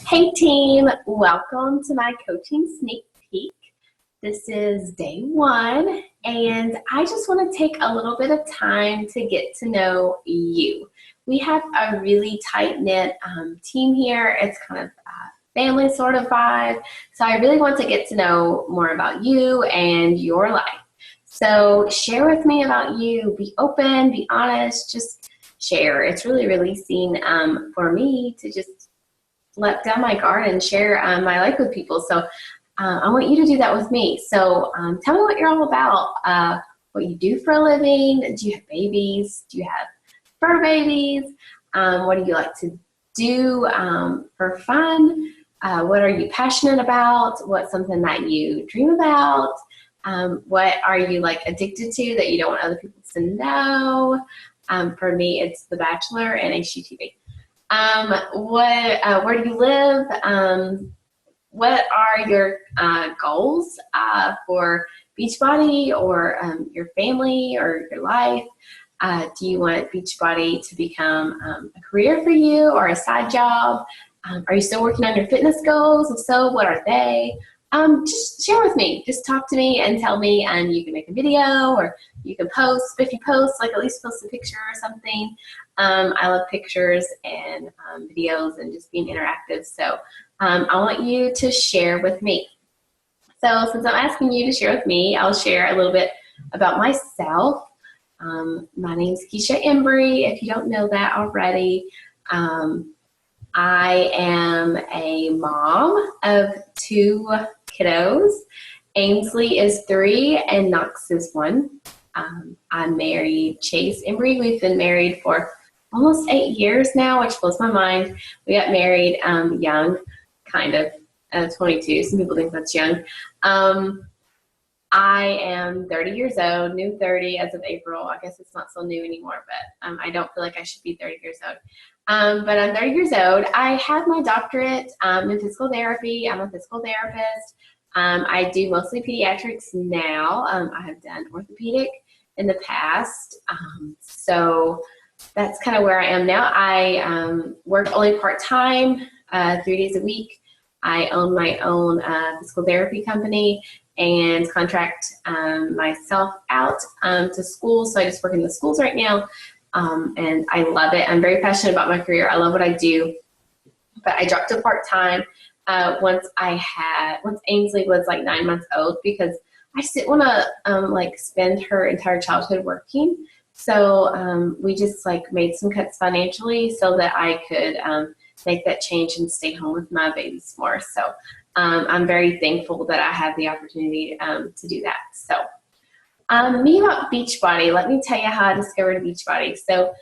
Hey team, welcome to my coaching sneak peek. This is day one, and I just want to take a little bit of time to get to know you. We have a really tight-knit team here. It's kind of a family sort of vibe, so I really want to get to know more about you and your life. So share with me about you. Be open, be honest, just share. It's really releasing for me to just let down my guard and share my life with people. So I want you to do that with me. So tell me what you're all about, what you do for a living. Do you have babies? Do you have fur babies? What do you like to do for fun? What are you passionate about? What's something that you dream about? What are you like addicted to that you don't want other people to know? For me, it's The Bachelor and HGTV. Where do you live? What are your goals for Beachbody or your family or your life? Do you want Beachbody to become a career for you or a side job? Are you still working on your fitness goals? If so, what are they? Just share with me. Just talk to me and tell me, and you can make a video or you can post. But if you post, like at least post a picture or something. I love pictures and videos and just being interactive. So I want you to share with me. So since I'm asking you to share with me, I'll share a little bit about myself. My name's Keisha Embry, if you don't know that already. I am a mom of 2 kiddos. Ainsley is 3 and Knox is 1. I married Chase Embry. We've been married for almost 8 years now, which blows my mind. We got married young, kind of, 22. Some people think that's young. I am 30 years old, new 30 as of April. I guess it's not so new anymore, but I don't feel like I should be 30 years old. But I'm 30 years old. I have my doctorate in physical therapy. I'm a physical therapist. I do mostly pediatrics now. I have done orthopedic in the past. So that's kind of where I am now. I work only part-time, 3 days a week. I own my own physical therapy company and contract myself out to schools. So I just work in the schools right now. And I love it. I'm very passionate about my career. I love what I do. But I dropped to part-time once Ainsley was like 9 months old, because I just didn't want to like spend her entire childhood working. So we just like made some cuts financially so that I could make that change and stay home with my babies more. So I'm very thankful that I have the opportunity to do that. So me about Beachbody. Let me tell you how I discovered Beachbody. So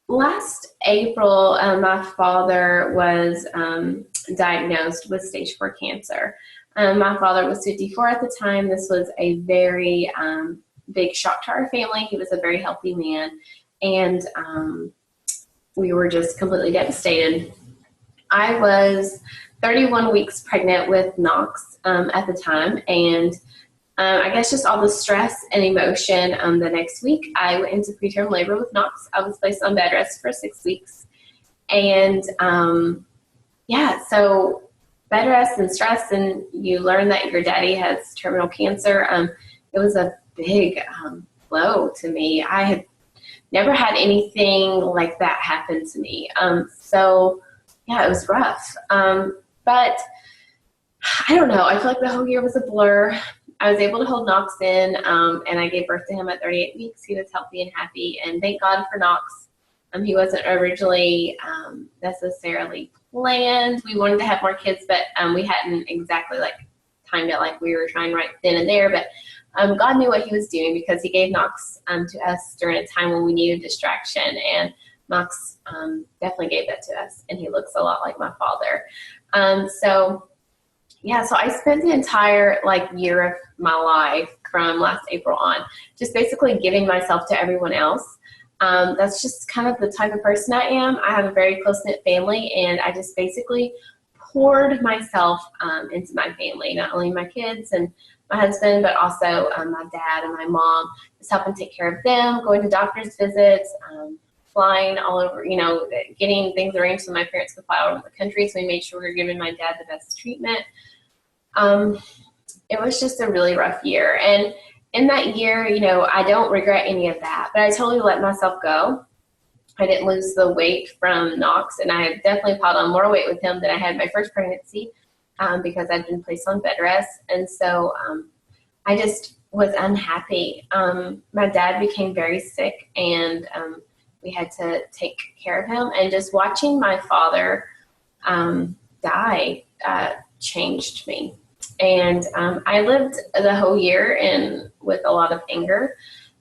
last April, my father was diagnosed with stage 4 cancer. My father was 54 at the time. This was a very big shock to our family. He was a very healthy man, and we were just completely devastated. I was 31 weeks pregnant with Knox at the time, and I guess just all the stress and emotion. The next week, I went into preterm labor with Knox. I was placed on bed rest for 6 weeks. And so bed rest and stress, and you learn that your daddy has terminal cancer. It was a big blow to me. I had never had anything like that happen to me. It was rough. But I don't know. I feel like the whole year was a blur. I was able to hold Knox in, and I gave birth to him at 38 weeks. He was healthy and happy, and thank God for Knox. He wasn't originally necessarily planned. We wanted to have more kids, but we hadn't exactly like timed it like we were trying right then and there. But God knew what he was doing, because he gave Knox to us during a time when we needed distraction, and Knox definitely gave that to us, and he looks a lot like my father. So I spent the entire year of my life from last April on just basically giving myself to everyone else. That's just kind of the type of person I am. I have a very close-knit family, and I just basically poured myself into my family, not only my kids and my husband, but also my dad and my mom, just helping take care of them, going to doctor's visits, flying all over, getting things arranged so my parents could fly all over the country. So we made sure we were giving my dad the best treatment. It was just a really rough year. And in that year, I don't regret any of that, but I totally let myself go. I didn't lose the weight from Knox, and I have definitely piled on more weight with him than I had my first pregnancy because I'd been placed on bed rest. And so I just was unhappy. My dad became very sick, and we had to take care of him. And just watching my father die changed me. And I lived the whole year with a lot of anger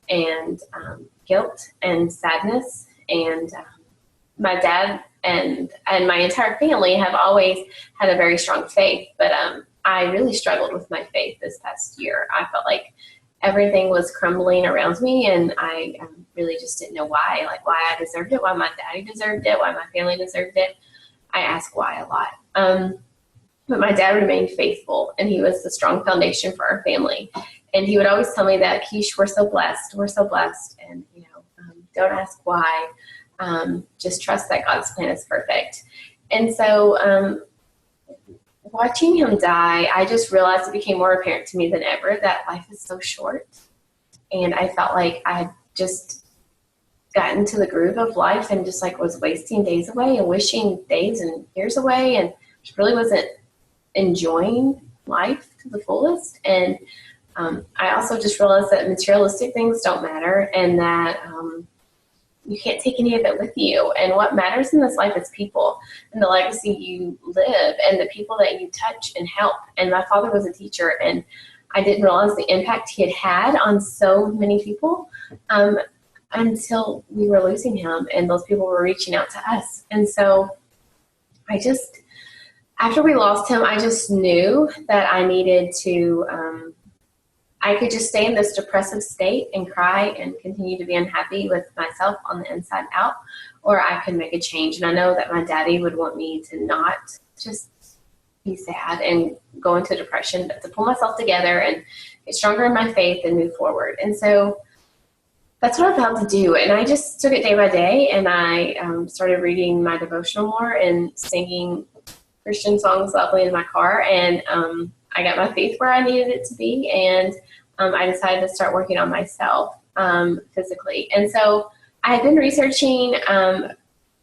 and guilt and sadness. And my dad and my entire family have always had a very strong faith, but I really struggled with my faith this past year. I felt like everything was crumbling around me, and I really just didn't know why I deserved it, why my daddy deserved it, why my family deserved it. I ask why a lot. But my dad remained faithful, and he was the strong foundation for our family. And he would always tell me that, Keish, we're so blessed, and don't ask why. Just trust that God's plan is perfect. And so watching him die, I just realized it became more apparent to me than ever that life is so short. And I felt like I had just gotten to the groove of life and just was wasting days away and wishing days and years away, and just really wasn't enjoying life to the fullest. And I also just realized that materialistic things don't matter, and that you can't take any of it with you. And what matters in this life is people and the legacy you live and the people that you touch and help. And my father was a teacher, and I didn't realize the impact he had on so many people until we were losing him, and those people were reaching out to us. And so after we lost him, I just knew that I needed to, I could just stay in this depressive state and cry and continue to be unhappy with myself on the inside out, or I could make a change. And I know that my daddy would want me to not just be sad and go into depression, but to pull myself together and get stronger in my faith and move forward. And so that's what I vowed to do. And I just took it day by day, and I started reading my devotional more and singing Christian songs loudly in my car. And I got my faith where I needed it to be. And I decided to start working on myself physically. And so I had been researching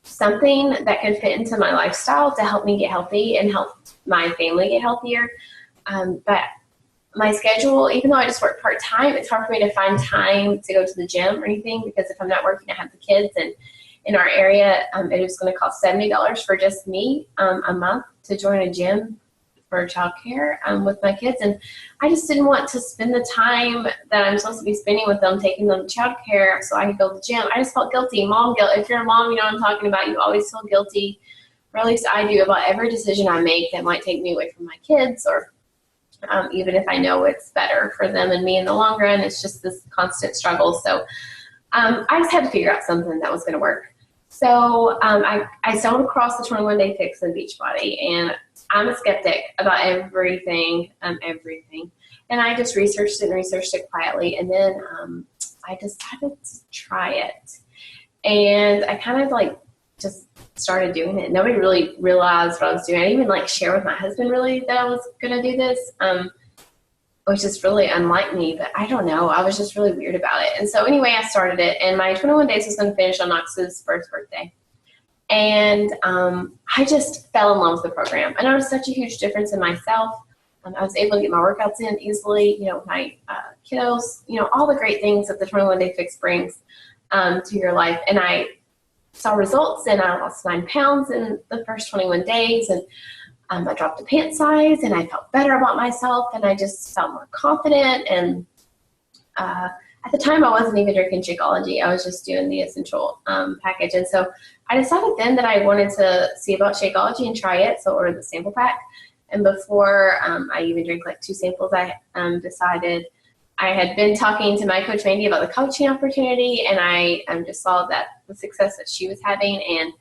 something that could fit into my lifestyle to help me get healthy and help my family get healthier. But my schedule, even though I just work part-time, it's hard for me to find time to go to the gym or anything, because if I'm not working, I have the kids. And in our area, it is going to cost $70 for just me a month to join a gym for childcare with my kids. And I just didn't want to spend the time that I'm supposed to be spending with them, taking them to childcare so I could go to the gym. I just felt guilty. Mom guilt. If you're a mom, you know what I'm talking about. You always feel guilty, or at least I do, about every decision I make that might take me away from my kids, or even if I know it's better for them and me in the long run. It's just this constant struggle. So I just had to figure out something that was going to work. So I stumbled across the 21-Day Fix in Beachbody, and I'm a skeptic about everything. And I just researched it quietly, and then I decided to try it. And I kind of just started doing it. Nobody really realized what I was doing. I didn't even share with my husband really that I was going to do this, which is really unlike me, but I don't know. I was just really weird about it. And so anyway, I started it, and my 21 days was going to finish on Knox's first birthday. And I just fell in love with the program. I noticed such a huge difference in myself. I was able to get my workouts in easily, my kiddos, all the great things that the 21-Day Fix brings to your life. And I saw results, and I lost 9 pounds in the first 21 days. And I dropped a pant size, and I felt better about myself, and I just felt more confident. And at the time, I wasn't even drinking Shakeology. I was just doing the essential package. And so I decided then that I wanted to see about Shakeology and try it, so I ordered the sample pack. And before I even drank 2 samples, I decided I had been talking to my coach, Mandy, about the coaching opportunity, and I just saw that the success that she was having, and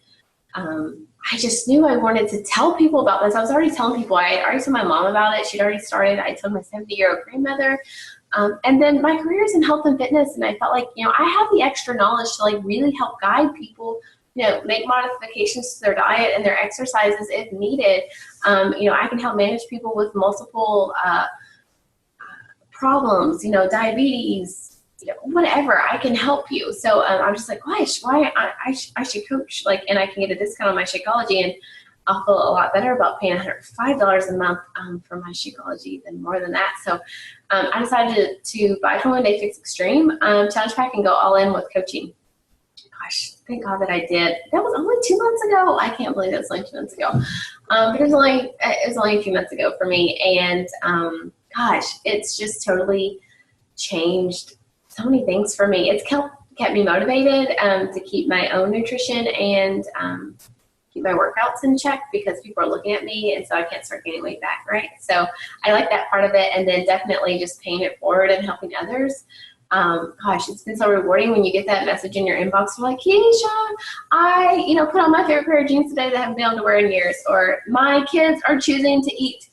I just knew I wanted to tell people about this. I was already telling people. I had already told my mom about it. She'd already started. I told my 70-year-old grandmother. And then my career is in health and fitness, and I felt like, you know, I have the extra knowledge to like really help guide people, you know, make modifications to their diet and their exercises if needed. You know, I can help manage people with multiple problems, you know, diabetes, you know, whatever. I can help you. So I'm just like, gosh, I should coach, like, and I can get a discount on my Shakeology, and I'll feel a lot better about paying $105 a month for my Shakeology than more than that. So I decided to buy 21 Day Fix Extreme Challenge Pack and go all in with coaching. Gosh, thank God that I did. That was only 2 months ago. I can't believe that was only 2 months ago. But it was only a few months ago for me. And gosh, it's just totally changed so many things for me. It's kept me motivated to keep my own nutrition and keep my workouts in check, because people are looking at me, and so I can't start gaining weight back, right? So I like that part of it, and then definitely just paying it forward and helping others. Gosh, it's been so rewarding when you get that message in your inbox. You're like, Keisha, I, you know, put on my favorite pair of jeans today that I haven't been able to wear in years, or my kids are choosing to eat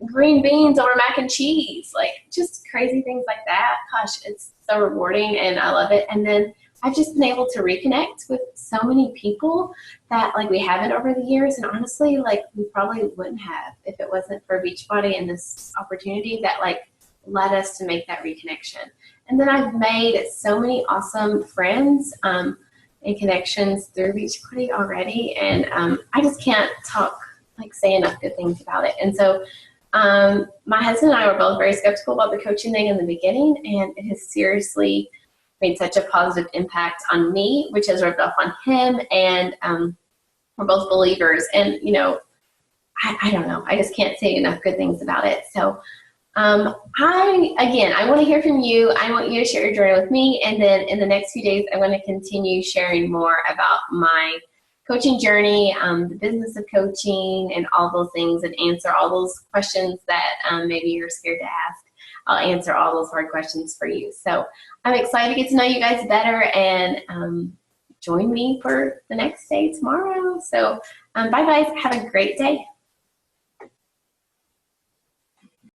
green beans over mac and cheese, like just crazy things like that. Gosh, it's so rewarding, and I love it. And then I've just been able to reconnect with so many people that like we haven't over the years, and honestly, like we probably wouldn't have if it wasn't for Beachbody and this opportunity that like led us to make that reconnection. And then I've made so many awesome friends and connections through Beachbody already, and I just can't say enough good things about it. And so my husband and I were both very skeptical about the coaching thing in the beginning, and it has seriously made such a positive impact on me, which has rubbed off on him, and we're both believers. And, you know, I don't know. I just can't say enough good things about it. So I want to hear from you. I want you to share your journey with me, and then in the next few days, I'm going to continue sharing more about my coaching journey, the business of coaching, and all those things, and answer all those questions that maybe you're scared to ask. I'll answer all those hard questions for you. So I'm excited to get to know you guys better, and join me for the next day tomorrow. So bye guys, have a great day.